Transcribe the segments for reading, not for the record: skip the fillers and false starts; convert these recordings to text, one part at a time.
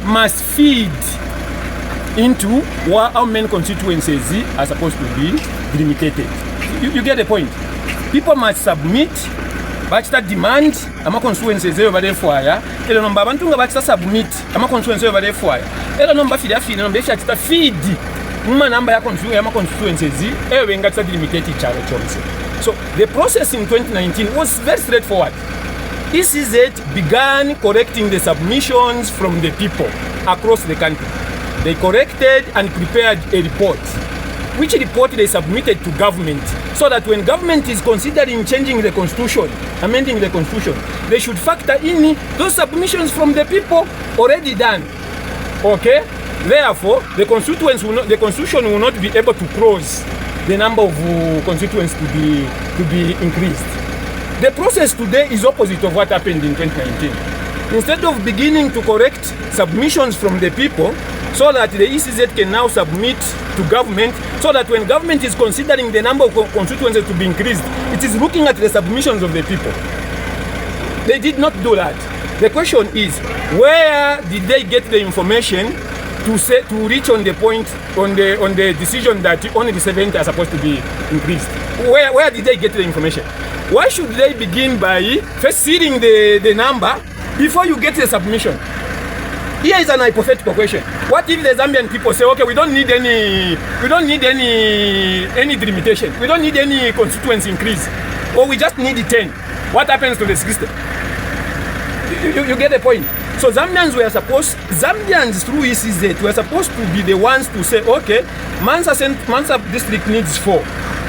must feed into how many constituencies are supposed to be delimited. You get the point? People must submit bachita demand ama constituencies eyo balefwaya elo nomba abantu nga bachita submit ama constituencies eyo balefwaya elo nomba fili nomba efyachita feed muma namba ya constituencies eyo bengatita delimited chalo chonse. So the process in 2019 was very straightforward. ECZ began correcting the submissions from the people across the country. They corrected and prepared a report, which report they submitted to government, so that when government is considering changing the constitution, amending the constitution, they should factor in those submissions from the people already done. Okay? Therefore, the constitution will not be able to cross the number of constituents to be increased. The process today is opposite of what happened in 2019. Instead of beginning to correct submissions from the people, so that the ECZ can now submit to government, so that when government is considering the number of constituencies to be increased, it is looking at the submissions of the people. They did not do that. The question is, where did they get the information to reach on the point, on the decision that only the 70 are supposed to be increased? Where did they get the information? Why should they begin by first seeding the number before you get the submission? Here is an hypothetical question. What if the Zambian people say, okay, we don't need any delimitation, we don't need any constituency increase, or we just need 10? What happens to the system? You get the point? So Zambians through ECZ were supposed to be the ones to say, okay, Mansa District needs 4,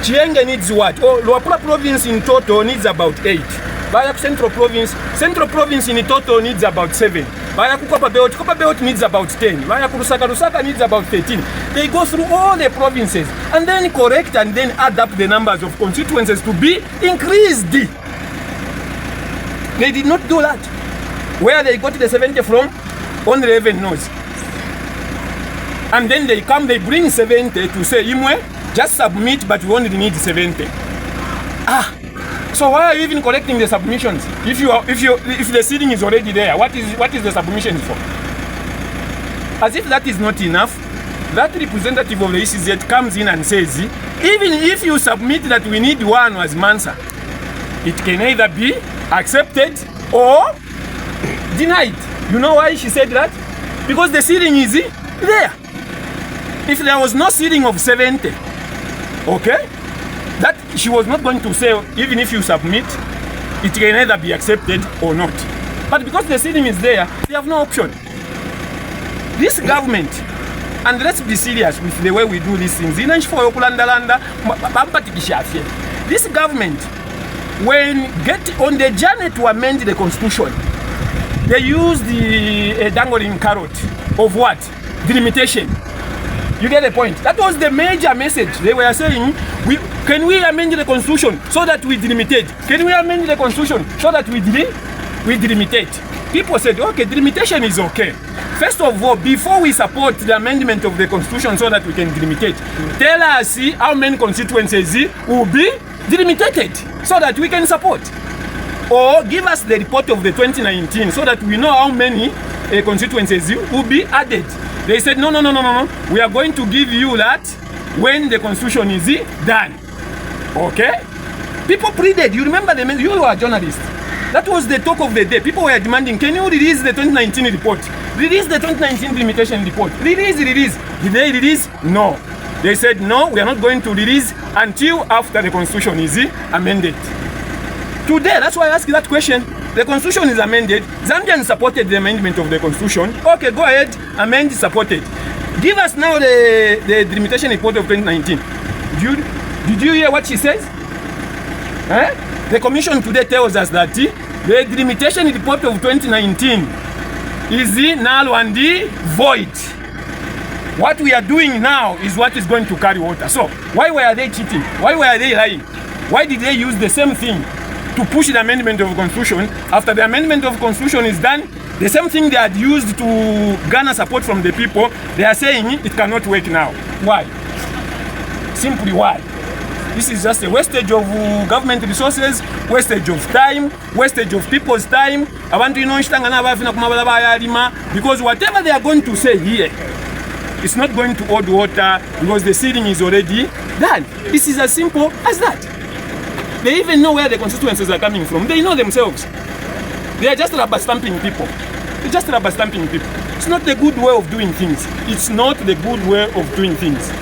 Chienge needs what? Oh, Luapula Province in total needs about 8. Baya Central Province in total needs about 7. Baya Kopa Belt needs about 10. Baya Lusaka needs about 13. They go through all the provinces and then correct and then add up the numbers of constituencies to be increased. They did not do that. Where they got the 70 from, only 11 knows. And then they bring 70 to say, Imwe, just submit, but we only need 70. So why are you even collecting the submissions? If the seeding is already there, what is the submission for? As if that is not enough, that representative of the ECZ comes in and says, even if you submit that we need 1 as Mansa, it can either be accepted or denied. You know why she said that? Because the seeding is there. If there was no seeding of 70, okay, that she was not going to say, even if you submit, it can either be accepted or not. But because the seeding is there, they have no option. This government, and let's be serious with the way we do these things, this government, when get on the journey to amend the constitution, they use the dangling carrot of what? Delimitation. You get the point? That was the major message. They were saying, can we amend the constitution so that we delimitate? Can we amend the constitution so that we delimitate? People said, okay, delimitation is okay. First of all, before we support the amendment of the constitution so that we can delimitate, tell us how many constituencies will be delimited so that we can support. Or give us the report of the 2019 so that we know how many constituencies will be added. They said, no, we are going to give you that when the constitution is done. Okay? People pleaded. You remember them? You were a journalist. That was the talk of the day. People were demanding, can you release the 2019 report? Release the 2019 delimitation report. Release. Did they release? No. They said, no, we are not going to release until after the constitution is amended. Today, that's why I ask that question. The constitution is amended. Zambians supported the amendment of the constitution. Okay, go ahead, amend, supported. Give us now the delimitation report of 2019. Did you hear what she says? The commission today tells us that the delimitation report of 2019 is null and void. What we are doing now is what is going to carry water. So, why were they cheating? Why were they lying? Why did they use the same thing to push the amendment of the constitution? After the amendment of the constitution is done, the same thing they had used to garner support from the people, they are saying it cannot work now. Why? Simply why? This is just a wastage of government resources, wastage of time, wastage of people's time. Because whatever they are going to say here, it's not going to hold water because the seeding is already done. This is as simple as that. They even know where the constituencies are coming from. They know themselves. They are just rubber stamping people. They're just rubber stamping people. It's not the good way of doing things. It's not the good way of doing things.